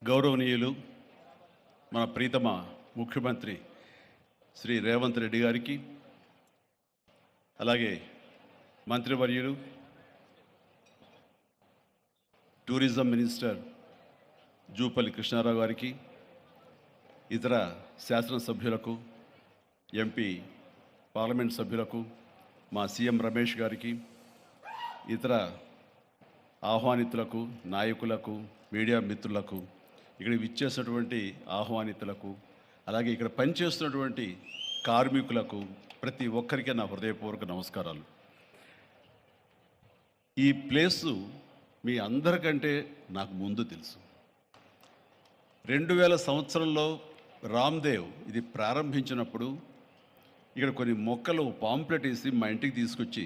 గౌరవనీయులు మన ప్రీతమ ముఖ్యమంత్రి శ్రీ రేవంత్ రెడ్డి గారికి, అలాగే మంత్రివర్యులు టూరిజం మినిస్టర్ జూపల్లి కృష్ణారావు గారికి, ఇతర శాసనసభ్యులకు, ఎంపీ పార్లమెంట్ సభ్యులకు, మా సీఎం రమేష్ గారికి, ఇతర ఆహ్వానితులకు, నాయకులకు, మీడియా మిత్రులకు, ఇక్కడ విచ్చేసినటువంటి ఆహ్వానితులకు, అలాగే ఇక్కడ పనిచేస్తున్నటువంటి కార్మికులకు, ప్రతి ఒక్కరికి నా హృదయపూర్వక నమస్కారాలు. ఈ ప్లేసు మీ అందరికంటే నాకు ముందు తెలుసు. 2000 సంవత్సరంలో రామ్దేవ్ ఇది ప్రారంభించినప్పుడు ఇక్కడ కొన్ని మొక్కలు పాంప్లెట్ వేసి మా ఇంటికి తీసుకొచ్చి,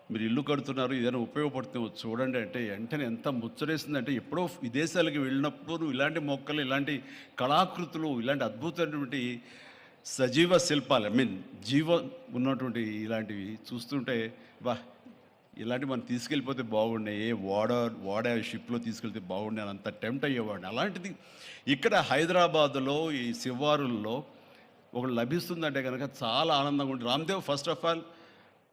మీరు ఇల్లు కడుతున్నారు, ఏదైనా ఉపయోగపడుతుందో చూడండి అంటే వెంటనే ఎంత ముచ్చరేసిందంటే, ఎప్పుడో విదేశాలకు వెళ్ళినప్పుడు నువ్వు ఇలాంటి మొక్కలు, ఇలాంటి కళాకృతులు, ఇలాంటి అద్భుతమైనటువంటి సజీవ శిల్పాలు, జీవం ఉన్నటువంటి ఇలాంటివి చూస్తుంటే ఇలాంటివి మనం తీసుకెళ్ళిపోతే బాగుండే, వాడ షిప్లో తీసుకెళ్తే బాగుండే అని అంత టెంప్ట్ అయ్యేవాడిని. అలాంటిది ఇక్కడ హైదరాబాదులో ఈ శివారుల్లో ఒకటి లభిస్తుందంటే కనుక చాలా ఆనందంగా ఉంటుంది. రామ్దేవ్ ఫస్ట్ ఆఫ్ ఆల్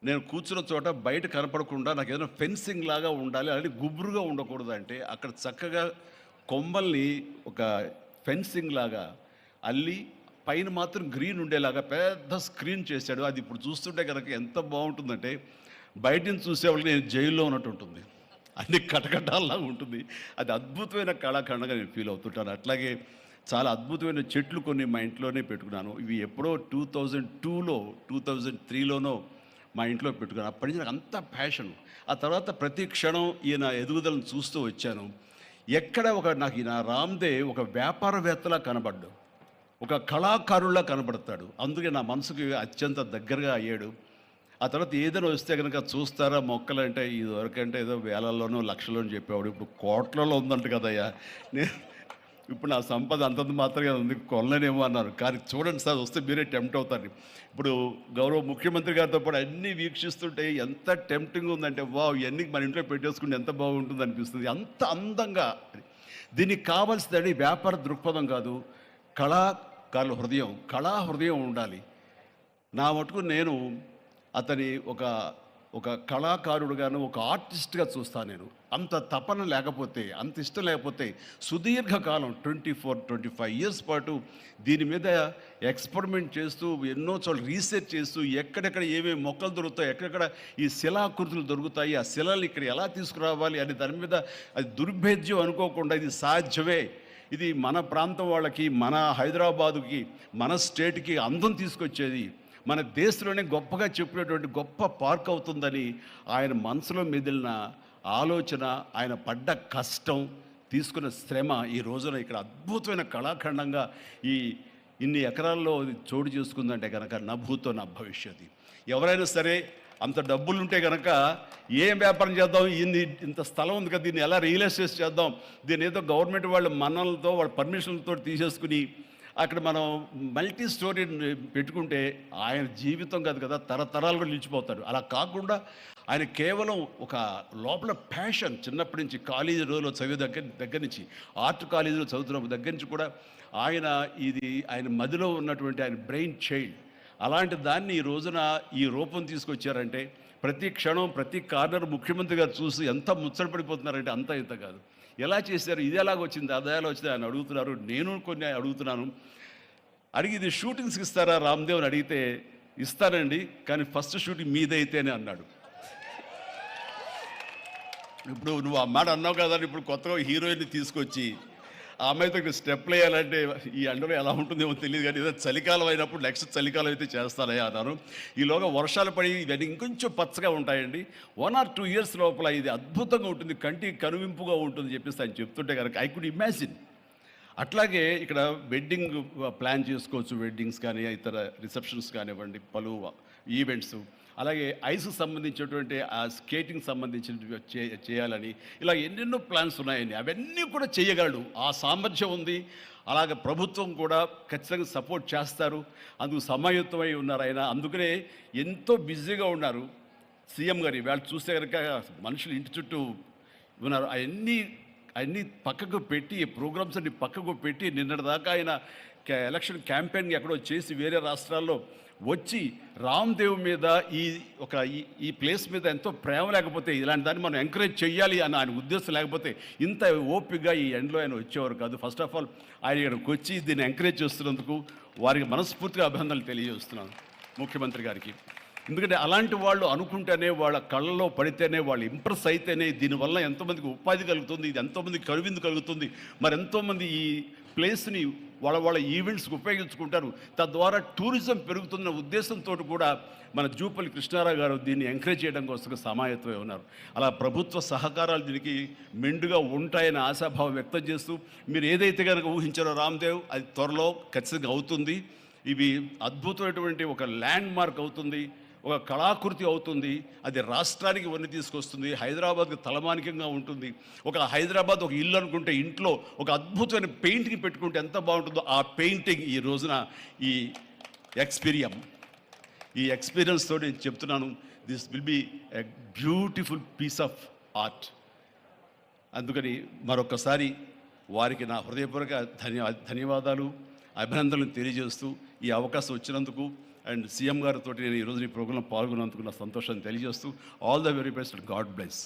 నేను కూర్చున్న చోట బయట కనపడకుండా నాకు ఏదైనా ఫెన్సింగ్ లాగా ఉండాలి, అలాంటి గుబురుగా ఉండకూడదు అంటే అక్కడ చక్కగా కొమ్మల్ని ఒక ఫెన్సింగ్ లాగా అల్లి పైన మాత్రం గ్రీన్ ఉండేలాగా పెద్ద స్క్రీన్ చేశాడు. అది ఇప్పుడు చూస్తుంటే కనుక ఎంత బాగుంటుందంటే బయట నుంచి చూసేవాళ్ళకి నేను జైల్లో ఉన్నట్టు ఉంటుంది, అన్ని కటకటాల్లాగా ఉంటుంది. అది అద్భుతమైన కళాఖండంగా నేను ఫీల్ అవుతుంటాను. అట్లాగే చాలా అద్భుతమైన చెట్లు కొన్ని మా ఇంట్లోనే పెట్టుకున్నాను. ఇవి ఎప్పుడో 2002లో 2003లోనో మా ఇంట్లో పెట్టుకున్నాను. అప్పటి నుంచి నాకు అంత ప్యాషన్. ఆ తర్వాత ప్రతి క్షణం ఈయన ఎదుగుదలను చూస్తూ వచ్చాను. ఎక్కడ నాకు ఈయన రామ్దేవ్ ఒక వ్యాపారవేత్తలా కనబడ్డు, ఒక కళాకారుల్లా కనబడతాడు. అందుకే నా మనసుకి అత్యంత దగ్గరగా అయ్యాడు. ఆ తర్వాత ఏదైనా వస్తే కనుక చూస్తారా మొక్కలు అంటే, ఇదివరకంటే ఏదో వేలల్లోనో లక్షల్లోనూ చెప్పేవాడు, ఇప్పుడు కోట్లలో ఉందంట కదయ్యా. ఇప్పుడు నా సంపద అంతంత మాత్రమే ఉంది, కొనలేనేమో అన్నారు. కానీ చూడండి సార్, వస్తే మీరే టెంప్ట్ అవుతారు. ఇప్పుడు గౌరవ ముఖ్యమంత్రి గారితో పాటు అన్నీ వీక్షిస్తుంటే ఎంత టెంప్టింగ్ ఉందంటే, ఇవన్నీ మన ఇంట్లో పెట్టేసుకుంటే ఎంత బాగుంటుంది అనిపిస్తుంది. అంత అందంగా దీనికి కావాల్సిందని వ్యాపార దృక్పథం కాదు, కళాకారుల హృదయం, కళా హృదయం ఉండాలి. నా మటుకు నేను అతని ఒక కళాకారుడుగాను, ఒక ఆర్టిస్ట్గా చూస్తాను. నేను అంత తపన లేకపోతే, అంత ఇష్టం లేకపోతే సుదీర్ఘకాలం 24-25 ఇయర్స్ పాటు దీని మీద ఎక్స్పెరిమెంట్ చేస్తూ, ఎన్నో చోట్ల రీసెర్చ్ చేస్తూ, ఎక్కడెక్కడ ఏమేమి మొక్కలు దొరుకుతాయి, ఎక్కడెక్కడ ఈ శిలాకృతులు దొరుకుతాయి, ఆ శిలలు ఇక్కడ ఎలా తీసుకురావాలి అని దాని మీద అది దుర్భేద్యం అనుకోకుండా ఇది సాధ్యమే, ఇది మన ప్రాంతం వాళ్ళకి, మన హైదరాబాదుకి, మన స్టేట్కి అందం తీసుకొచ్చేది, మన దేశంలోనే గొప్పగా చెప్పినటువంటి గొప్ప పార్క్ అవుతుందని ఆయన మనసులో మెదిలిన ఆలోచన, ఆయన పడ్డ కష్టం, తీసుకున్న శ్రమ ఈ రోజున ఇక్కడ అద్భుతమైన కళాఖండంగా ఇన్ని ఎకరాల్లో చోటు చేసుకుందంటే కనుక నా భూతో నా భవిష్యత్తు. ఎవరైనా సరే అంత డబ్బులుంటే కనుక ఏం వ్యాపారం చేద్దాం, ఇంత స్థలం ఉంది కదా, దీన్ని ఎలా రియల్ ఎస్టేట్ చేద్దాం, దీన్ని ఏదో గవర్నమెంట్ వాళ్ళ మన్నలతో వాళ్ళ పర్మిషన్లతో తీసేసుకుని అక్కడ మనం మల్టీ స్టోరీ పెట్టుకుంటే ఆయన జీవితం కాదు కదా, తరతరాలుగా నిలిచిపోతాడు. అలా కాకుండా ఆయన కేవలం ఒక లోపల ప్యాషన్, చిన్నప్పటి నుంచి కాలేజీ రోజులో చదివే దగ్గర నుంచి, ఆర్ట్ కాలేజీలో చదువుతున్న దగ్గర నుంచి కూడా ఆయన మదిలో ఉన్నటువంటి ఆయన బ్రెయిన్ చైల్డ్, అలాంటి దాన్ని ఈ రోజున ఈ రూపం తీసుకొచ్చారంటే ప్రతి క్షణం, ప్రతి కార్నర్ ముఖ్యమంత్రి గారు చూసి ఎంత ముచ్చటపడిపోతున్నారంటే అంత ఇంత కాదు. ఎలా చేశారు, ఇది ఎలాగొచ్చింది, అది ఎలా వచ్చింది ఆయన అడుగుతున్నారు. నేను కొన్ని అడుగుతున్నాను. అడిగి ఇది షూటింగ్స్కి ఇస్తారా రామ్దేవ్ అని అడిగితే, ఇస్తానండి, కానీ ఫస్ట్ షూటింగ్ మీదైతేనే అన్నాడు. ఇప్పుడు నువ్వు ఆ మాట అన్నావు కదా, ఇప్పుడు కొత్తగా హీరోయిన్ని తీసుకొచ్చి ఆ అమ్మాయితో ఇక్కడ స్టెప్లు వేయాలంటే ఈ ఎండలో ఎలా ఉంటుందేమో తెలియదు, కానీ ఏదో చలికాలం అయినప్పుడు నెక్స్ట్ చలికాలం అయితే చేస్తానయ్యా అన్నాను. ఈలోగా వర్షాలు పడి ఇవన్నీ ఇంకొంచెం పచ్చగా ఉంటాయండి, 1 or 2 ఇయర్స్ లోపల ఇది అద్భుతంగా ఉంటుంది, కంటికి కనువింపుగా ఉంటుంది చెప్పేసి ఆయన చెప్తుంటే కనుక ఐ కుడ్ ఇమాజిన్. అట్లాగే ఇక్కడ వెడ్డింగ్ ప్లాన్ చేసుకోవచ్చు, వెడ్డింగ్స్ కానీ ఇతర రిసెప్షన్స్ కానివ్వండి, పలు ఈవెంట్స్, అలాగే ఐస్కి సంబంధించినటువంటి ఆ స్కేటింగ్ సంబంధించిన చేయాలని ఇలా ఎన్నెన్నో ప్లాన్స్ ఉన్నాయండి. అవన్నీ కూడా చేయగలడు, ఆ సామర్థ్యం ఉంది. అలాగే ప్రభుత్వం కూడా ఖచ్చితంగా సపోర్ట్ చేస్తారు, అందుకు సమాయుత్తమై ఉన్నారు ఆయన. అందుకనే ఎంతో బిజీగా ఉన్నారు సీఎం గారు. వాళ్ళు చూస్తే కనుక మనుషులు ఇంటి చుట్టూ ఉన్నారు. అవన్నీ అన్నీ పక్కకు పెట్టి, ప్రోగ్రామ్స్ అన్ని పక్కకు పెట్టి, నిన్నటిదాకా ఆయన ఎలక్షన్ క్యాంపెయిన్ ఎక్కడో చేసి వేరే రాష్ట్రాల్లో వచ్చి రామ్దేవ్ మీద ఈ ప్లేస్ మీద ఎంతో ప్రేమ లేకపోతే, ఇలాంటి దాన్ని మనం ఎంకరేజ్ చేయాలి అని ఆయన ఉద్దేశం లేకపోతే ఇంత ఓపికగా ఈ ఎండ్లో ఆయన వచ్చేవారు కాదు. ఫస్ట్ ఆఫ్ ఆల్ ఆయన ఇక్కడికి వచ్చి దీన్ని ఎంకరేజ్ చేస్తున్నందుకు వారికి మనస్ఫూర్తిగా అభినందనలు తెలియజేస్తున్నాను ముఖ్యమంత్రి గారికి. ఎందుకంటే అలాంటి వాళ్ళు అనుకుంటేనే, వాళ్ళ కళ్ళలో పడితేనే, వాళ్ళు ఇంప్రెస్ అయితేనే దీనివల్ల ఎంతోమందికి ఉపాధి కలుగుతుంది, ఇది ఎంతోమందికి కనువిందు కలుగుతుంది. మరి ఎంతోమంది ఈ ప్లేస్ని వాళ్ళ ఈవెంట్స్కి ఉపయోగించుకుంటారు. తద్వారా టూరిజం పెరుగుతున్న ఉద్దేశంతో కూడా మన జూపల్లి కృష్ణారావు గారు దీన్ని ఎంకరేజ్ చేయడం కోసం సమాయత్తమై ఉన్నారు. అలా ప్రభుత్వ సహకారాలు దీనికి మెండుగా ఉంటాయని ఆశాభావం వ్యక్తం చేస్తూ, మీరు ఏదైతే కనుక ఊహించారో రామ్దేవ్, అది త్వరలో ఖచ్చితంగా అవుతుంది. ఇవి అద్భుతమైనటువంటి ఒక ల్యాండ్ మార్క్ అవుతుంది, ఒక కళాకృతి అవుతుంది. అది రాష్ట్రానికి వన్నీ తీసుకొస్తుంది, హైదరాబాద్కి తలమానికంగా ఉంటుంది. ఒక హైదరాబాద్ ఒక ఇల్లు అనుకుంటే ఇంట్లో ఒక అద్భుతమైన పెయింటింగ్ పెట్టుకుంటే ఎంత బాగుంటుందో, ఆ పెయింటింగ్ ఈ రోజున ఈ ఎక్స్పీరియన్స్తో నేను చెప్తున్నాను, this will be a beautiful piece of art. అందుకని మరొకసారి వారికి నా హృదయపూర్వక ధన్యవాదాలు, అభినందనలు తెలియజేస్తూ ఈ అవకాశం వచ్చినందుకు అండ్ సీఎం గారితో నేను ఈరోజు ఈ ప్రోగ్రాంలో పాల్గొన్నందుకు నా సంతోషాన్ని తెలియజేస్తూ all the very best, God bless.